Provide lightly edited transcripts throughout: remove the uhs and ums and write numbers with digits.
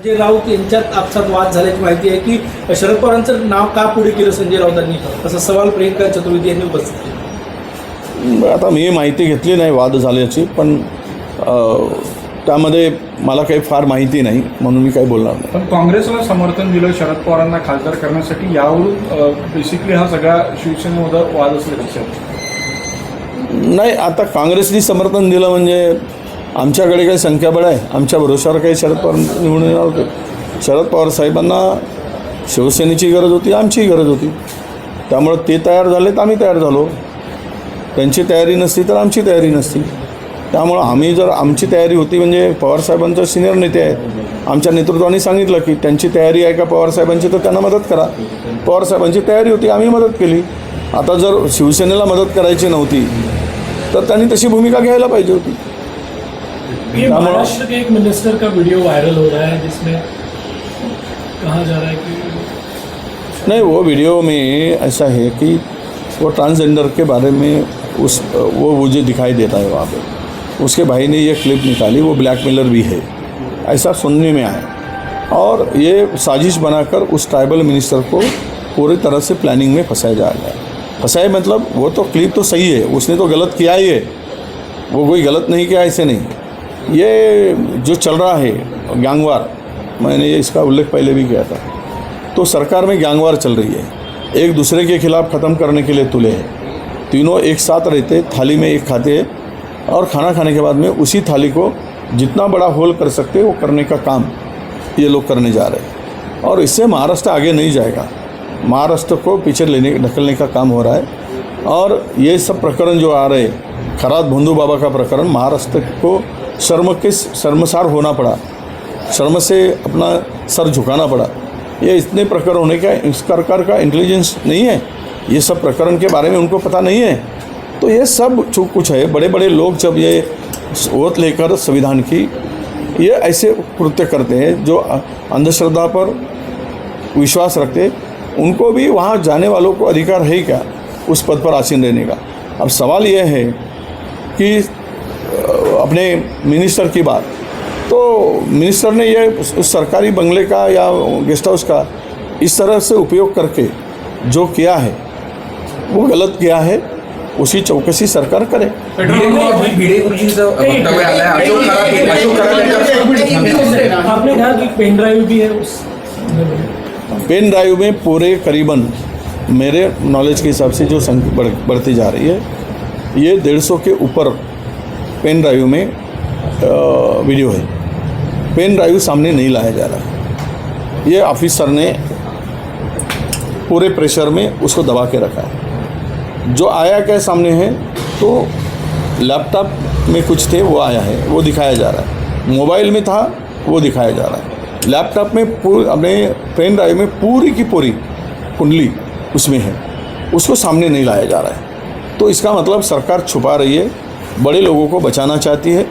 संजय राऊत यांच्यात आपसात वाद झाल्याची माहिती आहे की शरद पवारांचं नाव का पुढे केलं संजय राऊतांनी, असा सवाल प्रियंका चतुर्वेदी यांनी उपस्थित केला. आता मी माहिती घेतली नाही वाद झाल्याची, पण त्यामध्ये मला काही फार माहिती नाही म्हणून मी काही बोलणार नाही. पण काँग्रेसला समर्थन दिलं शरद पवारांना खासदार करण्यासाठी, यावरून बेसिकली हा सगळा शिवसेनेमध्ये वाद असल्याचं नाही. आता काँग्रेसनी समर्थन दिलं म्हणजे आमच्याकडे काही संख्याबळ आहे, आमच्या भरोशावर काही शरद पवार निवडून येणार होते. शरद पवार साहेबांना शिवसेनेची गरज होती, आमचीही गरज होती. त्यामुळे ते तयार झाले तर आम्ही तयार झालो. त्यांची तयारी नसती तर आमची तयारी नसती. त्यामुळं आम्ही जर आमची तयारी होती म्हणजे पवारसाहेबांचं सिनियर नेते आहेत, आमच्या नेतृत्वाने सांगितलं की त्यांची तयारी आहे का पवारसाहेबांची तर त्यांना मदत करा. पवारसाहेबांची तयारी होती, आम्ही मदत केली. आता जर शिवसेनेला मदत करायची नव्हती तर त्यांनी तशी भूमिका घ्यायला पाहिजे होती. महाराष्ट्र के एक मिनिस्टर का वीडियो वायरल हो रहा है जिसमें कहा जा रहा है कि नहीं, वो वीडियो में ऐसा है कि वो ट्रांसजेंडर के बारे में वो मुझे दिखाई देता है वहाँ पे. उसके भाई ने ये क्लिप निकाली, वो ब्लैकमेलर भी है ऐसा सुनने में आया, और ये साजिश बनाकर उस ट्राइबल मिनिस्टर को पूरी तरह से प्लानिंग में फंसाया जा रहा है. फंसाए मतलब वो तो क्लिप तो सही है, उसने तो गलत किया ही है, वो कोई गलत नहीं किया ऐसे नहीं. ये जो चल रहा है गैंगवार, मैंने इसका उल्लेख पहले भी किया था, तो सरकार में गैंगवार चल रही है. एक दूसरे के खिलाफ ख़त्म करने के लिए तुले हैं. तीनों एक साथ रहते, थाली में एक खाते, और खाना खाने के बाद में उसी थाली को जितना बड़ा होल कर सकते वो करने का काम ये लोग करने जा रहे हैं. और इससे महाराष्ट्र आगे नहीं जाएगा, महाराष्ट्र को पीछे ढकलने का काम हो रहा है. और ये सब प्रकरण जो आ रहे, खरात भोंदू बाबा का प्रकरण, महाराष्ट्र को शर्मसार होना पड़ा, शर्म से अपना सर झुकाना पड़ा. ये इतने प्रकरण होने का इस सरकार का इंटेलिजेंस नहीं है, ये सब प्रकरण के बारे में उनको पता नहीं है. तो ये सब जो कुछ है, बड़े बड़े लोग जब ये ओत लेकर संविधान की ये ऐसे कृत्य करते हैं जो अंधश्रद्धा पर विश्वास रखते, उनको भी वहाँ जाने वालों को अधिकार है क्या उस पद पर आसीन रहने का. अब सवाल ये है कि अपने मिनिस्टर की बात, तो मिनिस्टर ने ये उस सरकारी बंगले का या गेस्ट हाउस का इस तरह से उपयोग करके जो किया है वो गलत किया है, उसी चौकसी सरकार करे. आपने कहा कि पेन ड्राइव भी है उस पेन ड्राइव में पूरे करीबन मेरे नॉलेज के हिसाब से जो संख्या बढ़ती जा रही है, ये 150 के ऊपर पेन ड्राइव में वीडियो है. पेन ड्राइव सामने नहीं लाया जा रहा. ये ऑफिसर ने पूरे प्रेशर में उसको दबा के रखा है. जो आया क्या सामने है, तो लैपटॉप में कुछ थे वो आया है, वो दिखाया जा रहा है. मोबाइल में था वो दिखाया जा रहा है. लैपटॉप में अपने पेन ड्राइव में पूरी की पूरी कुंडली उसमें है, उसको सामने नहीं लाया जा रहा है. तो इसका मतलब सरकार छुपा रही है, बड़े लोगों को बचाना चाहती है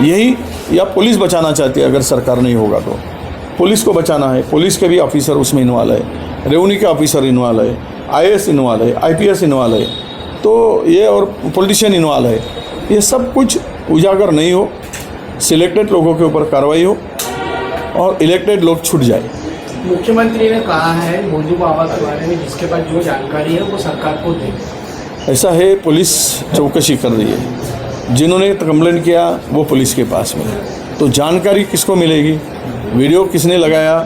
यही, या पुलिस बचाना चाहती है. अगर सरकार नहीं होगा तो पुलिस को बचाना है, पुलिस के भी ऑफिसर उसमें इन्वॉल्व है, रेवेन्यू के ऑफिसर इन्वॉल्व है, IAS इन्वॉल्व है, IPS इन्वॉल्व है, तो ये और पॉलिटिशियन इन्वॉल्व है. ये सब कुछ उजागर नहीं हो, सिलेक्टेड लोगों के ऊपर कार्रवाई हो और इलेक्टेड लोग छूट जाए. मुख्यमंत्री ने कहा है भोंदू बाबा के बारे में जिसके पास जो जानकारी है वो सरकार को दे. ऐसा है, पुलिस चौकसी कर रही है. जिन्होंने कंप्लेंट किया वो पुलिस के पास में, तो जानकारी किसको मिलेगी? वीडियो किसने लगाया?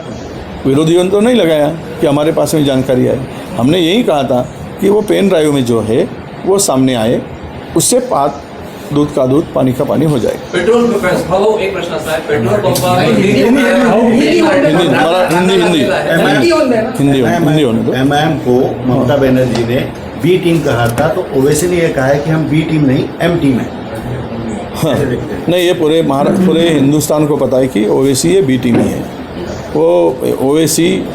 विरोधियों ने तो नहीं लगाया कि हमारे पास में जानकारी आई. हमने यही कहा था कि वो पेन ड्राइव में जो है वो सामने आए, उससे बात दूध का दूध पानी का पानी हो जाएगा. पेट्रोल भाऊ, एक प्रश्न असा आहे, पेट्रोल पंप हिंदी होने दो. MIM को ममता बनर्जी ने बी टीम कहा था, तो ओवैसी ने यह कहा है कि हम बी टीम नहीं M टीम है. हाँ, नहीं, ये पूरे हिंदुस्तान को पता है कि ओवैसी ये बी टीम ही है. वो ओवैसी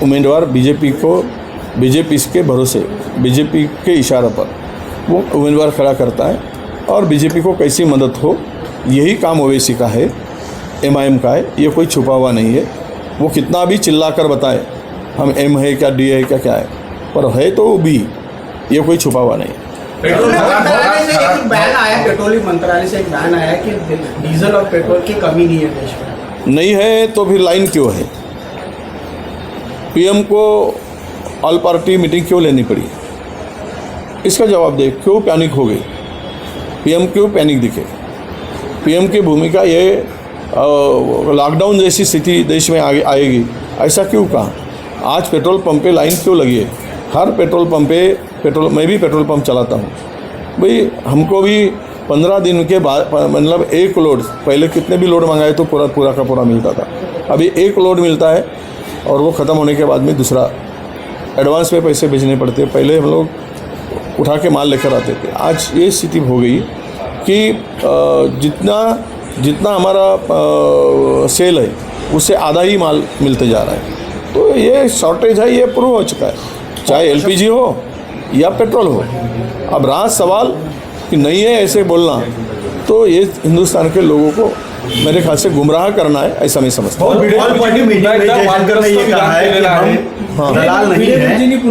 उम्मीदवार बीजेपी के भरोसे, बीजेपी के इशारे पर वो उम्मीदवार खड़ा करता है, और बीजेपी को कैसी मदद हो यही काम ओवैसी का है, MIM का है. ये कोई छुपा हुआ नहीं है. वो कितना भी चिल्लाकर बताए हम M है क्या, D है क्या, क्या है, पर है तो वो B, ये कोई छुपा हुआ नहीं. बैन आया, पेट्रोलियम मंत्रालय से एक बैन आया कि डीजल और पेट्रोल की कमी नहीं है देश में. नहीं है तो फिर लाइन क्यों है? पीएम को ऑल पार्टी मीटिंग क्यों लेनी पड़ी? इसका जवाब दे, क्यों पैनिक हो गई? पीएम क्यों पैनिक दिखे? पीएम की भूमिका ये लॉकडाउन जैसी स्थिति देश में आएगी ऐसा क्यों कहा? आज पेट्रोल पंप पे लाइन क्यों लगी है? हर पेट्रोल पंप पे मैं भी पेट्रोल पंप चलाता हूँ भाई, हमको भी 15 दिन के बाद मतलब एक लोड, पहले कितने भी लोड मंगाए तो पूरा का पूरा मिलता था, अभी एक लोड मिलता है और वो ख़त्म होने के बाद में दूसरा एडवांस में पैसे भेजने पड़ते हैं। पहले हम लोग उठा के माल लेकर आते थे, आज ये स्थिति हो गई कि जितना हमारा सेल है उससे आधा ही माल मिलते जा रहा है। तो ये शॉर्टेज है, ये प्रूव हो चुका है, चाहे एलपीजी हो या पेट्रोल हो। अब रहा सवाल कि नहीं है ऐसे बोलना, तो ये हिंदुस्तान के लोगों को मेरे ख्याल से गुमराह करना है, ऐसा मैं समझता हूँ। ऑल पार्टी मीटिंग में जयशंकर ने ये कहा है कि हम दलाल नहीं है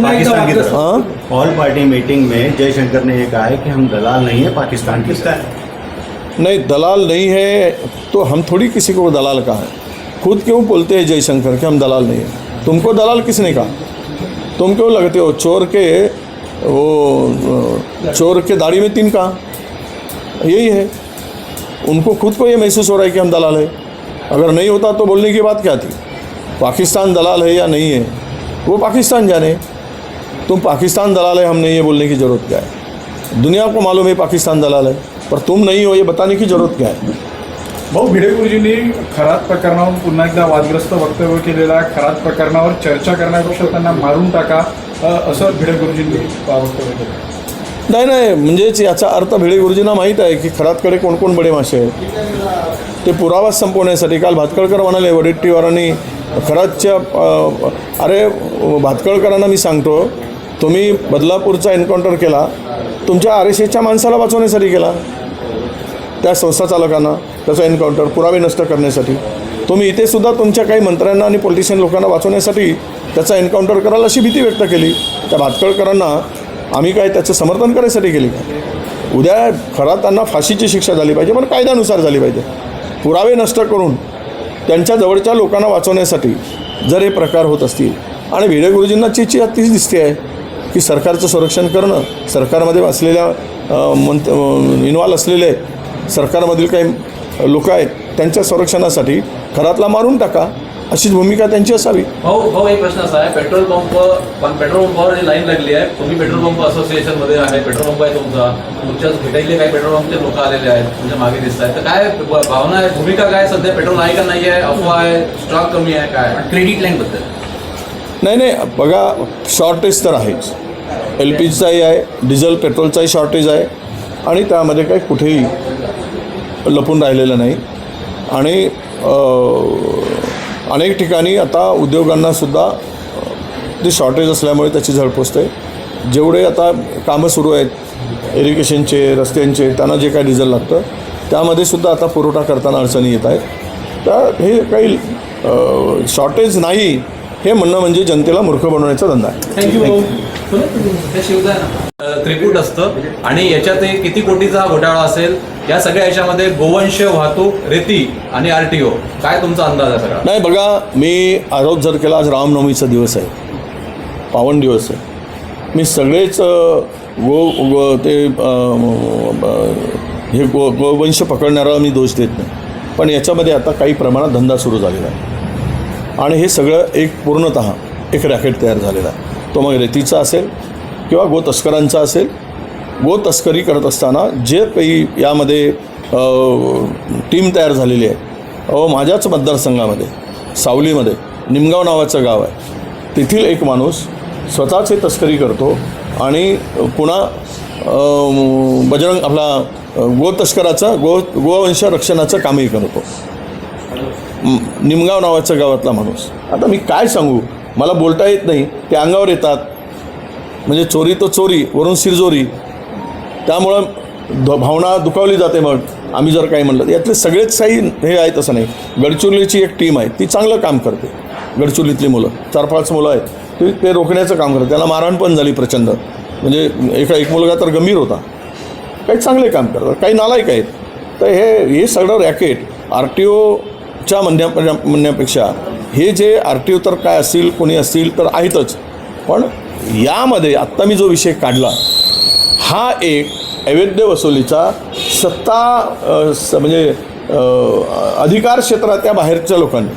पाकिस्तान के साथ। ऑल पार्टी मीटिंग में जयशंकर ने ये कहा है कि हम दलाल नहीं है पाकिस्तान के साथ। नहीं, दलाल नहीं है तो हम थोड़ी किसी को दलाल कहा है। खुद क्यों बोलते हैं जयशंकर कि हम दलाल नहीं हैं? तुमको दलाल किसने कहा? तुम क्यों लगते हो चोर के दाढ़ी में तीन कहा? यही है, उनको खुद को ये महसूस हो रहा है कि हम दलाल है। अगर नहीं होता तो बोलने की बात क्या थी? पाकिस्तान दलाल है या नहीं है वो पाकिस्तान जाने, तुम पाकिस्तान दलाल है हम नहीं है बोलने की ज़रूरत क्या है? दुनिया को मालूम है पाकिस्तान दलाल है, पर तुम नहीं हो ये बताने की ज़रूरत क्या है? भाऊ, भिडे गुरुजींनी खरात प्रकरणावर पुन्हा एकदा वादग्रस्त वक्तव्य केलेलं आहे. खरात प्रकरणावर चर्चा करण्यापेक्षा त्यांना मारून टाका असं भिडे गुरुजींनी वक्तव्य केलं. नाही, म्हणजेच याचा अर्थ भिडे गुरुजींना माहीत आहे की खरातकडे कोण कोण बडे मासे आहेत. ते पुरावा संपवण्यासाठी काल भातखळकर म्हणाले वडेट्टीवारांनी खरातच्या अरे भातखळकरांना मी सांगतो, तुम्ही बदलापूरचा एन्काउंटर केला तुमच्या RSSच्या माणसाला वाचवण्यासाठी केला, त्या संस्था चालकांना त्याचा एन्काउंटर पुरावे नष्ट करण्यासाठी. तुम्ही इथे सुद्धा तुमच्या काही मंत्र्यांना आणि पॉलिटिशियन लोकांना वाचवण्यासाठी त्याचा एन्काउंटर करायला अशी भीती व्यक्त केली. त्या भातखळकरांना आम्ही काय त्याचं समर्थन करायसाठी केली का? उद्या खरातांना फाशीची शिक्षा झाली पाहिजे, पण कायद्यानुसार झाली पाहिजे. पुरावे नष्ट करून त्यांच्या जवळच्या लोकांना वाचवण्यासाठी जर हे प्रकार होत असतील, आणि भिडे गुरुजींना चिची तीच दिसते आहे की सरकारचं संरक्षण करणं, सरकारमध्ये असलेल्या इन्व्हॉल्व असलेले सरकारमधील काही लोक आहेत त्यांच्या संरक्षणासाठी खरातला मारून टाका, अशीच भूमिका त्यांची असावी. भाऊ एक प्रश्न असा आहे, पेट्रोल पंपावर जी लाईन लागली आहे, तुम्ही पेट्रोल पंप असोसिएशनमध्ये आहे, पेट्रोल पंप आहे तुमच्याच भेटायले काही पेट्रोल पंपचे लोक आलेले आहेत तुमच्या मागे दिसत आहेत, तर काय भावना आहे, भूमिका काय? सध्या पेट्रोल आहे का नाही आहे, अफवा आहे, स्टॉक कमी आहे, काय क्रेडिट लाईनबद्दल? नाही, बघा शॉर्टेज तर आहेच, LPGचाही आहे, डिझेल पेट्रोलचाही शॉर्टेज आहे, आणि त्यामध्ये काही कुठेही लपून राहिलेलं नाही. आणि अनेक ठिकाणी आता उद्योगांनासुद्धा जे शॉर्टेज असल्यामुळे त्याची झळ पोचते. जेवढे आता कामं सुरू आहेत इरिगेशनचे, रस्त्यांचे, त्यांना जे काही डिझेल लागतं त्यामध्ये सुद्धा आता पुरवठा करताना अडचणी येत आहेत. तर हे काही शॉर्टेज नाही हे म्हणणं म्हणजे जनतेला मूर्ख बनवण्याचा धंदा आहे. थँक्यू. त्रिकूट असतं आणि याच्यात किती कोटीचा हा घोटाळा असेल, या सगळ्या याच्यामध्ये गोवंश वाहतूक, रेती आणि RTO, काय तुमचा अंदाज आहे सगळा? नाही, बघा मी आरोप जर केला, आज रामनवमीचा दिवस आहे, पावन दिवस आहे, मी सगळेच गोवंश पकडणारा मी दोष देत नाही, पण याच्यामध्ये आता काही प्रमाणात धंदा सुरू झालेला आहे आणि हे सगळं एक पूर्णतः एक रॅकेट तयार झालेला आहे. तो मग रेतीचा असेल किंवा गोतस्करांचा असेल. गोतस्करी करत असताना जे काही यामध्ये टीम तयार झालेली आहे, माझ्याच मतदारसंघामध्ये सावलीमध्ये निमगाव नावाचं गाव आहे, तेथील एक माणूस स्वतःचे तस्करी करतो आणि पुन्हा बजरंग आपला गोतस्कराचं गोवंश रक्षणाचं कामही करतो. निमगाव नावाच्या गावातला माणूस. आता मी काय सांगू, मला बोलता येत नाही, ते अंगावर येतात. म्हणजे चोरी तो चोरी वरून शिरजोरी, त्यामुळं भावना दुखावली जाते. मग आम्ही जर काही म्हणलं, यातले सगळेच काही हे आहेत असं नाही. गडचिरोलीची एक टीम आहे, ती चांगलं काम करते. गडचिरोलीतली मुलं 4-5 मुलं आहेत, ते रोखण्याचं काम करतात. त्याला मारहाण पण झाली प्रचंड, म्हणजे एक मुलगा तर गंभीर होता. काही चांगले काम करतात, काही नालायक आहेत. तर हे सगळं रॅकेट RTO च्या म्हणण्यापेक्षा हे जे RTO तर काय असतील, कोणी असतील तर आहेतच, पण यामध्ये आत्ता मी जो विषय काढला हा एक अवैध वसुलीचा सत्ता म्हणजे अधिकार क्षेत्राच्या बाहेरच्या लोकांनी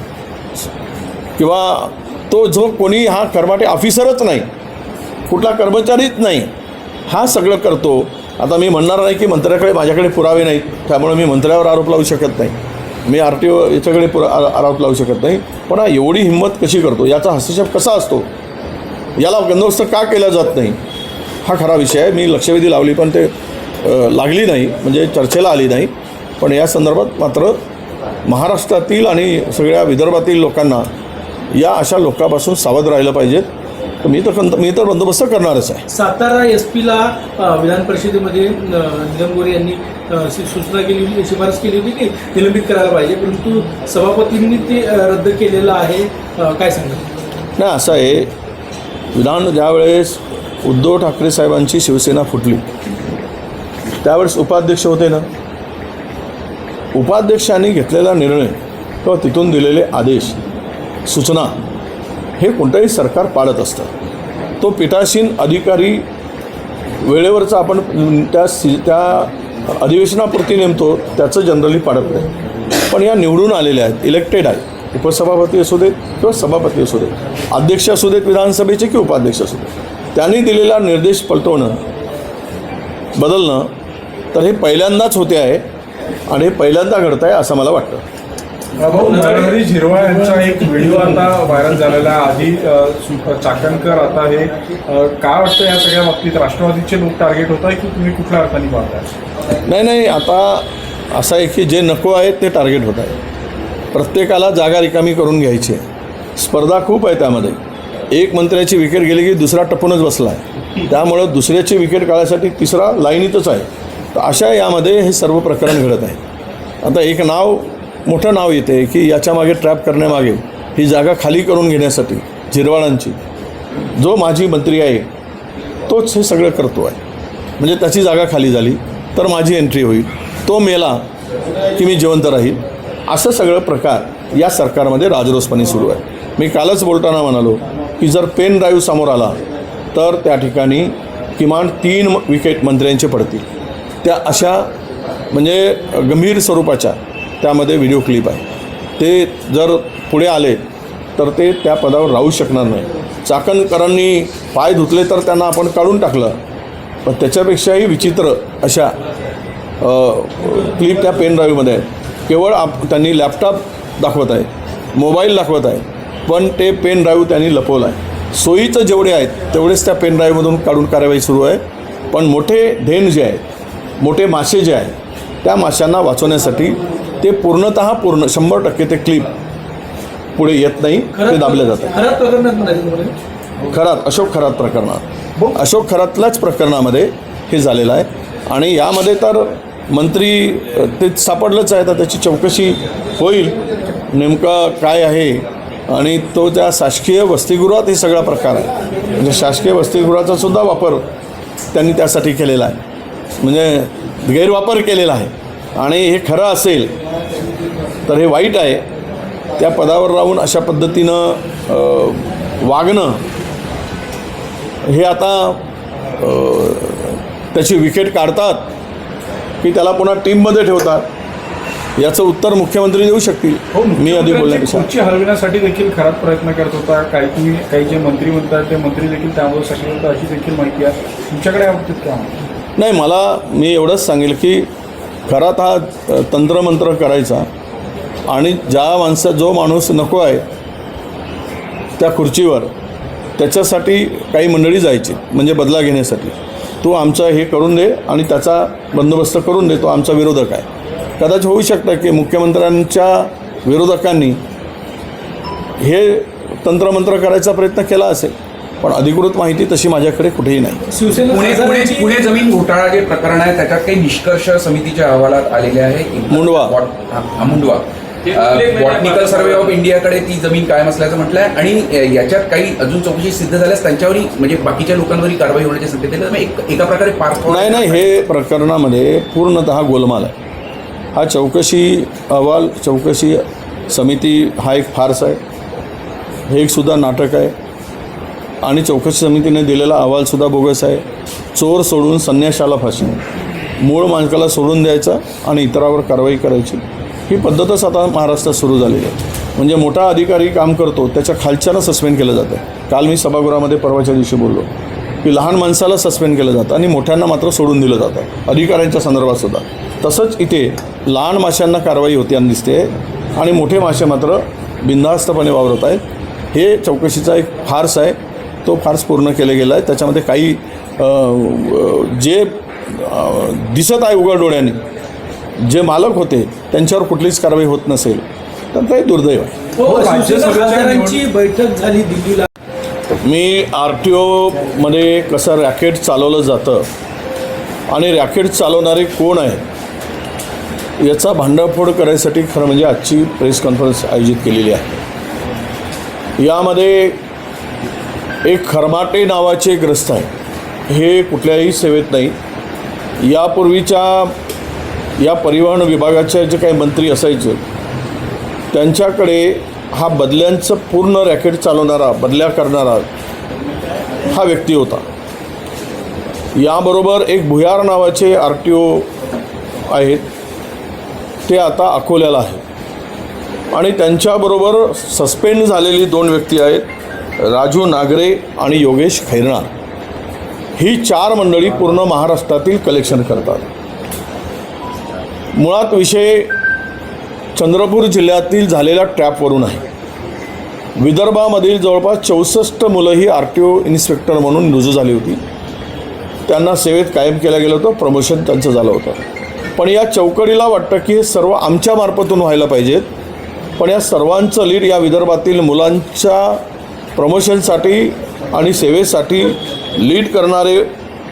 किंवा तो जो कोणी हा कर्मचारी ऑफिसरच नाही, कुठला कर्मचारीच नाही, हा सगळं करतो. आता मी म्हणणार नाही की मंत्र्याकडे माझ्याकडे पुरावे नाहीत, त्यामुळे मी मंत्र्यावर आरोप लावू शकत नाही, मी RTO याच्याकडे आरोप लावू शकत नाही, पण हा एवढी हिंमत कशी करतो, याचा हस्तक्षेप कसा असतो, याला बंदोबस्त का केला जात नाही, हा खरा विषय आहे. मी लक्षवेधी लावली पण ते लागली नाही, म्हणजे चर्चेला आली नाही. पण या संदर्भात मात्र महाराष्ट्रातील आणि सगळ्या विदर्भातील लोकांना या अशा लोकांपासून सावध राहिलं पाहिजेत. मी तर बंदोबस्त करणारच आहे. सातारा SP ला विधान परिषदेमध्ये नीलम गोरे यांनी सूचना केली होती, शिफारस केली होती की निलंबित करायला पाहिजे, परंतु सभापतींनी ते रद्द केलेलं आहे. काय सांगतात? नाही, असं आहे, ज्यावेळेस उद्धव ठाकरे साहेबांची शिवसेना फुटली त्यावेळेस उपाध्यक्ष होते ना, उपाध्यक्षांनी घेतलेला निर्णय किंवा तिथून दिलेले आदेश, सूचना हे कोणतंही सरकार पाळत असतं. तो पीठासीन अधिकारी वेळेवरचा आपण त्या अधिवेशनापुरती नेमतो, त्याचं जनरली पाळत नाही. पण या निवडून आलेल्या आहेत, इलेक्टेड आहेत, उपसभापती असू देत किंवा सभापती असू देत, अध्यक्ष असू देत विधानसभेचे किंवा उपाध्यक्ष असू देत, त्यांनी दिलेला निर्देश पलटवणं, बदलणं, तर हे पहिल्यांदाच होते आहे आणि हे पहिल्यांदा घडत आहे असं मला वाटतं. भाऊ, नरहरी झिरवाळ यांचा एक व्हिडिओ आता व्हायरल झालेला आहे. आधी चाकणकर, आता हे काय वाटतं या सगळ्या बाबतीत राष्ट्रवादीचे लोक टार्गेट होत आहे की तुम्ही कुठल्या अर्थाने पाहताय? नाही, आता असं आहे की जे नको आहेत ते टार्गेट होत आहे. प्रत्येकाला जागा रिकामी करून घ्यायची आहे, स्पर्धा खूप आहे त्यामध्ये. एक मंत्र्याची विकेट गेली की दुसरा टपूनच बसला आहे, त्यामुळं दुसऱ्याची विकेट काढायसाठी तिसरा लाईनीतच आहे. तर अशा यामध्ये हे सर्व प्रकरण घडत आहे. आता एक मोठं नाव येते की याच्यामागे ट्रॅप करण्यामागे ही जागा खाली करून घेण्यासाठी झिरवाळांची जो माजी मंत्री आहे तोच हे सगळं करतो आहे. म्हणजे त्याची जागा खाली झाली तर माझी एंट्री होईल, तो मेला की मी जिवंत राहील, असं सगळं प्रकार या सरकारमध्ये राजरोसपणे सुरू आहे. मी कालच बोलताना म्हणालो की जर पेन ड्राईव्ह समोर आला तर त्या ठिकाणी किमान 3 विकेट मंत्र्यांचे पडतील. त्या अशा म्हणजे गंभीर स्वरूपाच्या त्यामध्ये व्हिडिओ क्लिप आहे. ते जर पुढे आले तर ते त्या पदावर राहू शकणार नाही. चाकणकरांनी पाय धुतले तर त्यांना आपण काढून टाकलं, पण त्याच्यापेक्षाही विचित्र अशा क्लिप त्या पेन ड्राईव्हमध्ये आहेत. केवळ त्यांनी लॅपटॉप दाखवत आहे, मोबाईल दाखवत आहे, पण ते पेन ड्राईव्ह त्यांनी लपवलं आहे. सोयीचं जेवढे आहेत तेवढेच त्या पेन ड्राईव्हमधून काढून कारवाई सुरू आहे. पण मोठे ढेन जे आहेत, मोठे मासे जे आहेत, त्या माशांना वाचवण्यासाठी ते पूर्ण 100% ते क्लिप पुढे येत नाही, ते दाबले जातं. अशोक खरात प्रकरणात, अशोक खरातल्याच प्रकरणामध्ये हे झालेलं आहे. आणि यामध्ये तर मंत्री ते सापडलंच आहे, तर त्याची चौकशी होईल नेमकं काय आहे. आणि तो त्या शासकीय वसतिगृहात हे सगळा प्रकार आहे, म्हणजे शासकीय वसतिगृहाचा सुद्धा वापर त्यांनी त्यासाठी केलेला आहे, म्हणजे गैरवापर केलेला आहे. आणि हे खरं असेल तर हे वाईट आहे. त्या पदावर राहून अशा पद्धतीनं वागणं हे आता त्याची विकेट काढतात की त्याला पुन्हा टीममध्ये ठेवतात, याचं उत्तर मुख्यमंत्री देऊ शकतील. मी आधी बोलण्यापेक्षा खुर्ची हलविण्यासाठी देखील खरात प्रयत्न करत होता. काही जे मंत्री म्हणतात ते मंत्री देखील त्यामुळे सक्रिय होतात अशी देखील माहिती आहे. तुमच्याकडे या बाबतीत काय? नाही, मी एवढंच सांगेल की खरात हा तंत्रमंत्र करायचा आणि जो माणूस नको आहे त्या खुर्चीवर त्याच्यासाठी काही मंडळी जायची, म्हणजे बदला घेण्यासाठी. तो आमचं हे करून दे आणि त्याचा बंदोबस्त करून दे, तो आमचा विरोधक आहे. कदाचित होऊ शकतं की मुख्यमंत्र्यांच्या विरोधकांनी हे तंत्रमंत्र करायचा प्रयत्न केला असेल, पण अधिकृत माहिती तशी माझ्याकडे कुठेही नाही. पुणे जमीन घोटाळा जे प्रकरण आहे त्याच्यात काही निष्कर्ष समितीच्या अहवालात आलेले आहे. मुंडवा बॉटनिकल सर्वे ऑफ इंडियाकडे ती जमीन कायम असल्याचं म्हटलं आहे आणि याच्यात काही अजून चौकशी सिद्ध झाल्यास त्यांच्यावरही म्हणजे बाकीच्या लोकांवरही कारवाई होण्याचे संकेत दिले. एका प्रकारे नाही, हे प्रकरणामध्ये पूर्णतः गोलमाल आहे. हा चौकशी समिती हा एक फार्स आहे, हे एक सुद्धा नाटक आहे आणि चौकशी समितीने दिलेला अहवालसुद्धा बोगस आहे. चोर सोडून संन्याशाला फाशी, मूळ माणसाला सोडून द्यायचा आणि इतरावर कारवाई करायची, ही पद्धतच आता महाराष्ट्रात सुरू झालेली आहे. म्हणजे मोठा अधिकारी काम करतो त्याच्या खालच्याला सस्पेंड केलं जातं. काल मी सभागृहामध्ये परवाच्या दिवशी बोललो की लहान माणसाला सस्पेंड केलं जातं आणि मोठ्यांना मात्र सोडून दिलं जातं अधिकाऱ्यांच्या संदर्भातसुद्धा. तसंच इथे लहान माशांना कारवाई होताना दिसते आणि मोठे मासे मात्र बिनधास्तपणे वावरत आहेत. हे चौकशीचा एक फार्स आहे, तो फार्स पूर्ण केला गेला आहे. त्याच्यामध्ये काही जे दिसत आहे उघड डोळ्याने, जे मालक होते त्यांच्यावर कुठलीच कारवाई होत नसेल तर ते दुर्दैव आहे. खासदारांची बैठक झाली दिल्लीला. मी RTOमध्ये कसं रॅकेट चालवलं जातं आणि रॅकेट चालवणारे कोण आहे याचा भांडाफोड करायसाठी खरं म्हणजे आजची प्रेस कॉन्फरन्स आयोजित केलेली आहे. यामध्ये एक खरमाटे नावाचे ग्रस्त आहे, हे कुठल्याही सेवेत नाही. यापूर्वीच्या या परिवहन विभागाचे जे काही मंत्री असायचे त्यांच्याकडे हा बदल्यांचं पूर्ण रॅकेट चालवणारा, बदल्या करणारा हा व्यक्ती होता. याबरोबर एक भुयार नावाचे RTO आहेत, ते आता अकोल्याला आहे आणि त्यांच्याबरोबर सस्पेंड झालेली 2 व्यक्ती आहेत, राजू नागरे आणि योगेश खैरनार. ही 4 मंडळी पूर्ण महाराष्ट्रातील कलेक्शन करतात. मुळात विषय चंद्रपूर जिल्ह्यातील झालेल्या ट्रॅपवरून आहे. विदर्भामधील जवळपास 64 मुलं ही RTO इन्स्पेक्टर म्हणून रुजू झाली होती. त्यांना सेवेत कायम केलं गेलं होतं, प्रमोशन त्यांचं झालं होतं. पण या चौकडीला वाटतं की हे सर्व आमच्या मार्फतून व्हायला पाहिजेत. पण या सर्वांचं लीड या विदर्भातील मुलांच्या प्रमोशनसाठी आणि सेवेसाठी लीड करणारे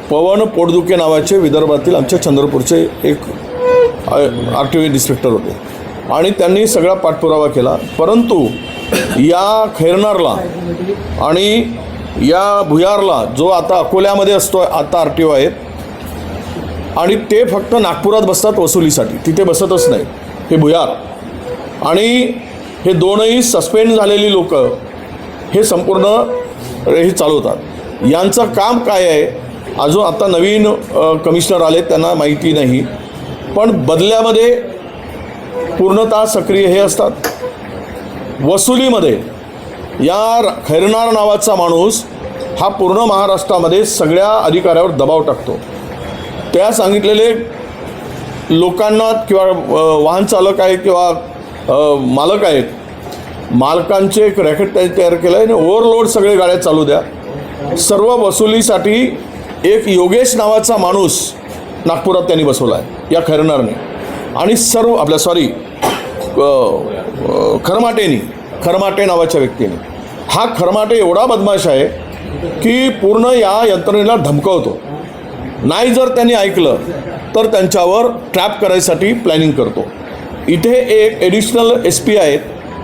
पवन पोटदुखे नावाचे विदर्भातील आमच्या चंद्रपूरचे एक RTO इन्स्पेक्टर होते आणि त्यांनी सगळा पाठपुरावा केला. परंतु या खैरनारला आणि या भुयारला, जो आता अकोल्यामध्ये असतो, आता RTO आहेत आणि ते फक्त नागपुरात बसतात वसुलीसाठी, तिथे बसतच नाही हे भुयार. आणि हे 2ही सस्पेंड झालेली लोक हे संपूर्ण हे चालवतात. यांचं काम काय आहे अजून आता नवीन कमिशनर आले, त्यांना माहिती नाही. पण बदल्यामध्ये पूर्णतः सक्रिय हे असतात. वसुलीमध्ये या खैरनार नावाचा माणूस हा पूर्ण महाराष्ट्रामध्ये सगळ्या अधिकाऱ्यावर दबाव टाकतो. त्या सांगितलेले लोकांना किंवा वाहन चालक आहे किंवा मालक आहेत, मालकांचे एक रॅकेट तयार केलं आहे आणि ओव्हरलोड सगळे गाड्या चालू द्या. सर्व वसुलीसाठी एक योगेश नावाचा माणूस नागपुरात त्यांनी बसवला आहे या खैरनारने. आणि सर्व खरमाटे नावाच्या व्यक्तीने. हा खरमाटे एवढा बदमाश आहे की पूर्ण या यंत्रणेला धमकावतो. नाही जर त्यांनी ऐकलं तर त्यांच्यावर ट्रॅप करायसाठी प्लॅनिंग करतो. इथे एक ॲडिशनल SP आहेत,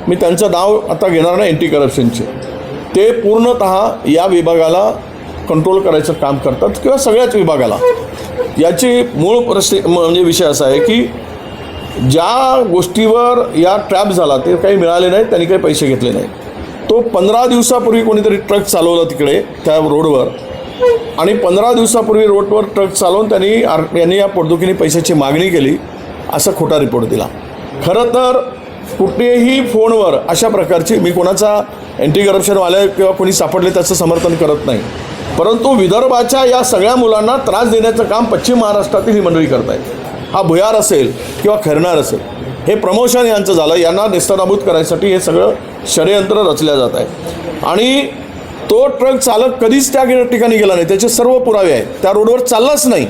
मी त्यांचं नाव आता घेणार नाही, अँटी करप्शनचे. ते पूर्णतः या विभागाला कंट्रोल करायचं काम करतात किंवा सगळ्याच विभागाला. याची मूळ म्हणजे विषय असा आहे की ज्या गोष्टीवर या ट्रॅप झाला ते काही मिळाले नाहीत, त्यांनी काही पैसे घेतले नाहीत. तो 15 दिवसापूर्वी कोणीतरी ट्रक चालवला तिकडे त्या रोडवर आणि 15 दिवसापूर्वी रोडवर ट्रक चालवून यांनी या पोटदुखीने पैशाची मागणी केली असा खोटा रिपोर्ट दिला. खरं तर कुठेही फोनवर अशा प्रकारची, मी कोणाचा अँटी करप्शनवाल्या किंवा कोणी सापडले त्याचं समर्थन करत नाही, परंतु विदर्भाच्या या सगळ्या मुलांना त्रास देण्याचं काम पश्चिम महाराष्ट्रातील ही मंडळी करत आहेत. हा भुयार असेल किंवा खैरनार असेल, हे प्रमोशन यांचं झालं. यांना नेस्तनाबूत करायसाठी हे सगळं षडयंत्र रचल्या जात आहे. आणि तो ट्रक चालक कधीच त्या ठिकाणी गेला नाही, त्याचे सर्व पुरावे आहेत, त्या रोडवर चाललाच नाही.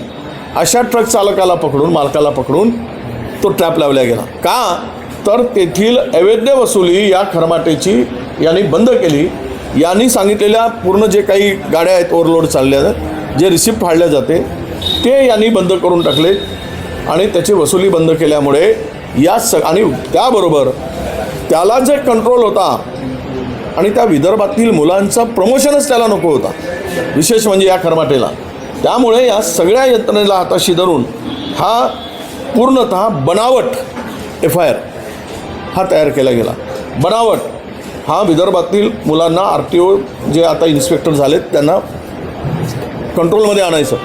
अशा ट्रक चालकाला पकडून, मालकाला पकडून तो ट्रॅप लावला गेला. का तर तेथील अवैध वसुली या खरमाटेची यांनी बंद केली. यांनी सांगितलेल्या पूर्ण जे काही गाड्या आहेत ओव्हरलोड चालल्या, जे रिसिप्ट फाडल्या जाते ते यांनी बंद करून टाकले आणि त्याची वसुली बंद केल्यामुळे या आणि त्याबरोबर त्याला जे कंट्रोल होता आणि त्या विदर्भातील मुलांचा प्रमोशनच त्याला नको होता, विशेष म्हणजे या खरमाटेला. त्यामुळे या सगळ्या यंत्रणेला हाताशी धरून हा पूर्णतः बनावट FIR हा तयार केला गेला. बनावट हा विदर्भातील मुलांना RTO जे आता इन्स्पेक्टर झालेत त्यांना कंट्रोलमध्ये आणायचं.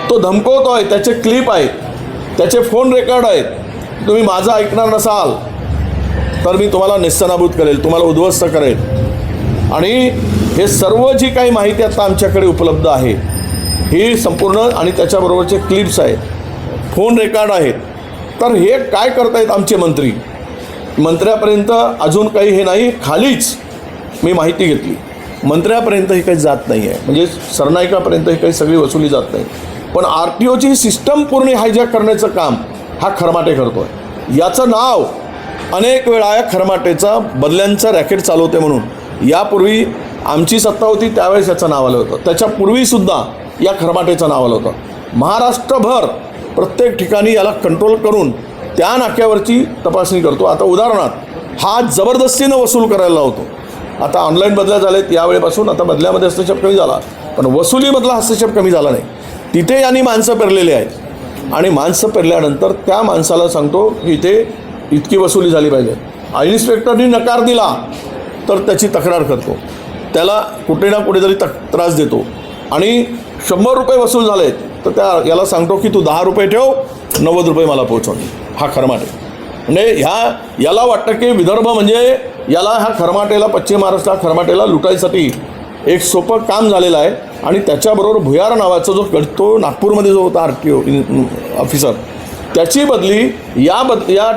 तो धमकवतो आहे, त्याचे क्लिप आहेत, त्याचे फोन रेकॉर्ड आहेत. तुम्ही माझं ऐकणार नसाल तर मी तुम्हाला नेस्तनाबूत करेल, तुम्हाला उद्ध्वस्त करेल. आणि हे सर्व जी काही माहिती आता आमच्याकडे उपलब्ध आहे ही संपूर्ण, आणि त्याच्याबरोबरचे क्लिप्स आहेत, फोन रेकॉर्ड आहेत. तर हे काय करतायत आमचे मंत्री? मंत्र्यापर्यंत अजून काही हे नाही. खालीच मी माहिती घेतली, मंत्र्यापर्यंत ही काही जात नाही आहे, म्हणजे सरनाईकापर्यंत ही काही सगळी वसुली जात नाही. पण RTOची सिस्टम पूर्ण हायजॅक करण्याचं काम हा खरमाटे करतो आहे. याचं नाव अनेक वेळा या खरमाटेचा बदल्यांचा रॅकेट चालवते म्हणून यापूर्वी आमची सत्ता होती त्यावेळेस याचं नाव आलं होतं. त्याच्यापूर्वीसुद्धा या खरमाटेचं नाव आलं होतं. महाराष्ट्रभर प्रत्येक ठिकाणी याला कंट्रोल करून त्या नाक्यावरची तपासणी करतो. आता उदाहरणार्थ हा जबरदस्तीनं वसूल करायला लावतो. आता ऑनलाईन बदल्या झालेत यावेळेपासून, आता बदल्यामध्ये हस्तक्षेप कमी झाला, पण वसुलीमधला हस्तक्षेप कमी झाला नाही. तिथे यांनी माणसं पेरलेली आहेत आणि माणसं पेरल्यानंतर त्या माणसाला सांगतो की इथे इतकी वसुली झाली पाहिजे. इन्स्पेक्टरनी नकार दिला तर त्याची तक्रार करतो, त्याला कुठे ना कुठेतरी त्रास देतो आणि 100 रुपये वसूल झालेत तर याला सांगतो की तू 10 रुपये ठेव, 90 रुपये मला पोहोचवून. हा खरमाटे. म्हणजे याला वाटतं की विदर्भ म्हणजे याला ह्या खरमाटेला, पश्चिम महाराष्ट्र खरमाटेला लुटायसाठी एक सोपं काम झालेलं आहे. आणि त्याच्याबरोबर भुयार नावाचा जो तो नागपूरमध्ये जो होता RTO ऑफिसर, त्याची बदली या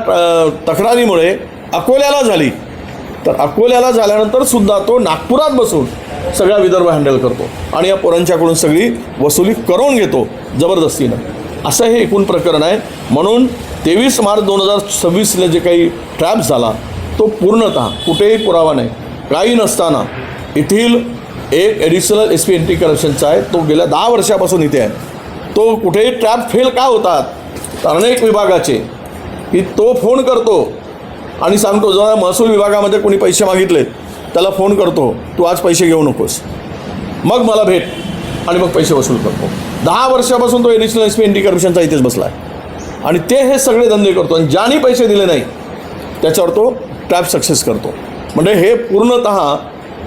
तक्रारीमुळे अकोल्याला झाली. तर अकोल्याला झाल्यानंतर सुद्धा तो नागपुरात बसून सगळा विदर्भ हँडल करतो आणि या पोरांच्याकडून सगळी वसुली करून घेतो जबरदस्तीनं. असं हे एकूण प्रकरण आहे. म्हणून 23 मार्च 2026ला जे काही ट्रॅप झाला तो पूर्णतः कुठेही पुरावा नाही, काही नसताना येथील एक ॲडिशनल SP अँटी करप्शनचा आहे. तो गेल्या 10 वर्षापासून इथे आहे. तो कुठेही ट्रॅप फेल का होतात अनेक विभागाचे की तो फोन करतो आणि सांगतो, जरा महसूल विभागामध्ये कोणी पैसे मागितले त्याला फोन करतो, तू आज पैसे घेऊ नकोस, मग मला भेट, आणि मग पैसे वसूल करतो. 10 वर्षापासून तो ॲडिशनल SP अँटी करप्शनचा इथेच बसला आहे आणि ते हे सगळे धंदे करतो. आणि ज्यांनी पैसे दिले नाही त्याच्यावर तो ट्रॅप सक्सेस करतो. म्हणजे हे पूर्णतः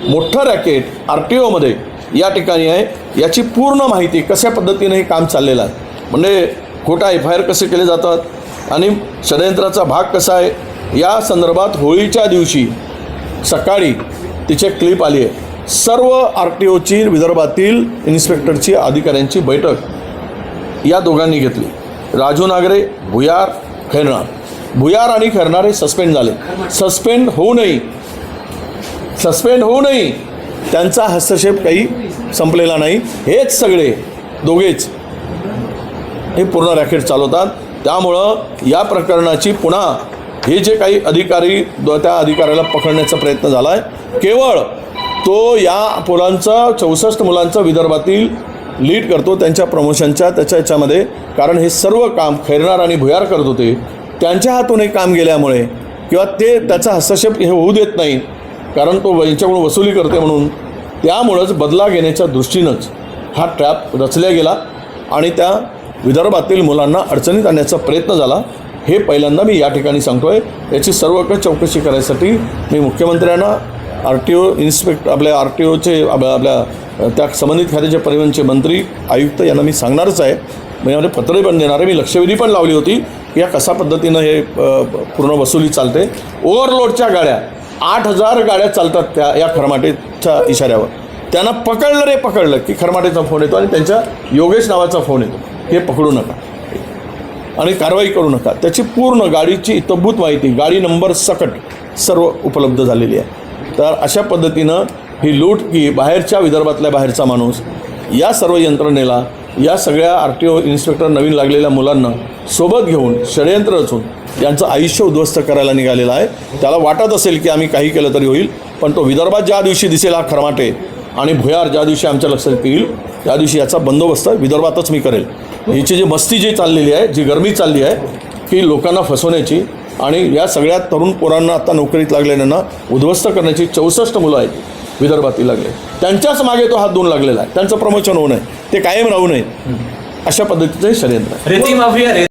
मोठं रॅकेट RTOमध्ये या ठिकाणी आहे. याची पूर्ण माहिती कशा पद्धतीने हे काम चाललेलं आहे, म्हणजे खोटा FIR कसे केले जातात आणि षडयंत्राचा भाग कसा आहे, या संदर्भात होळीच्या दिवशी सकाळी तिचे क्लिप आली आहे. सर्व RTOची विदर्भातील इन्स्पेक्टरची अधिकाऱ्यांची बैठक या दोघांनी घेतली. राजू नागरे, भुयार, खैरनार. भुयार आणि खैरनार हे सस्पेंड झाले. सस्पेंड होऊ नये त्यांचा हस्तक्षेप काही संपलेला नाही. हेच सगळे दोघेच हे पूर्ण रॅकेट चालवतात. त्यामुळं या प्रकरणाची पुन्हा हे जे काही अधिकारी त्या अधिकाऱ्याला पकडण्याचा प्रयत्न झाला आहे, केवळ तो या मुलांचा 64 मुलांचा विदर्भातील लीड करतो त्यांच्या प्रमोशनच्या त्याच्यामध्ये. कारण हे सर्व काम खैरनार आणि भुयार करत होते, त्यांच्या हातून हे काम गेल्यामुळे किंवा ते त्याचा हस्तक्षेप हे होऊ देत नाही कारण तो यांच्याकडून वसुली करते म्हणून, त्यामुळंच बदला घेण्याच्या दृष्टीनंच हा ट्रॅप रचला गेला आणि त्या विदर्भातील मुलांना अडचणीत आणण्याचा प्रयत्न झाला. हे पहिल्यांदा मी या ठिकाणी सांगतो आहे. याची सर्वकष चौकशी करायसाठी मी मुख्यमंत्र्यांना, RTO इन्स्पेक्टर, आपल्या RTOचे आपल्या त्या संबंधित खात्याचे परिवहनचे मंत्री, आयुक्त यांना मी सांगणारच आहे. म्हणजे पत्रही पण देणार आहे. मी लक्षवेधी पण लावली होती की या कशा पद्धतीनं हे पूर्ण वसुली चालते. ओव्हरलोडच्या गाड्या 8000 गाड्या चालतात त्या या खरमाटेच्या इशाऱ्यावर. त्यांना पकडलं की खरमाटेचा फोन येतो आणि त्यांच्या योगेश नावाचा फोन येतो, हे पकडू नका आणि कारवाई करू नका. त्याची पूर्ण गाडीची इतंभूत माहिती, गाडी नंबर सकट सर्व उपलब्ध झालेली आहे. तर अशा पद्धतीनं ही लूट की बाहेरच्या विदर्भातल्या बाहेरचा माणूस या सर्व यंत्रणेला, या सगळ्या RTO इन्स्पेक्टर नवीन लागलेल्या मुलांना सोबत घेऊन षडयंत्र रचून यांचं आयुष्य उद्ध्वस्त करायला निघालेलं आहे. त्याला वाटत असेल की आम्ही काही केलं तरी होईल, पण तो विदर्भात ज्या दिवशी दिसेल हा खरमाटे आणि भुयार ज्या दिवशी आमच्या लक्षात येईल त्या दिवशी याचा बंदोबस्त विदर्भातच मी करेल. हिची जी मस्ती जी चाललेली आहे, जी गरमी चालली आहे की लोकांना फसवण्याची आणि या सगळ्या तरुण पोरांना आता नोकरीत लागलेल्यांना उद्ध्वस्त करण्याची 64 मुलं आहेत विदर्भातील लागले, त्यांच्याच मागे तो हात धुवून लागलेला आहे. त्यांचं प्रमोशन होऊ नये, ते कायम राहू नये, अशा पद्धतीचं षडयंत्र आहे. रेती माफिया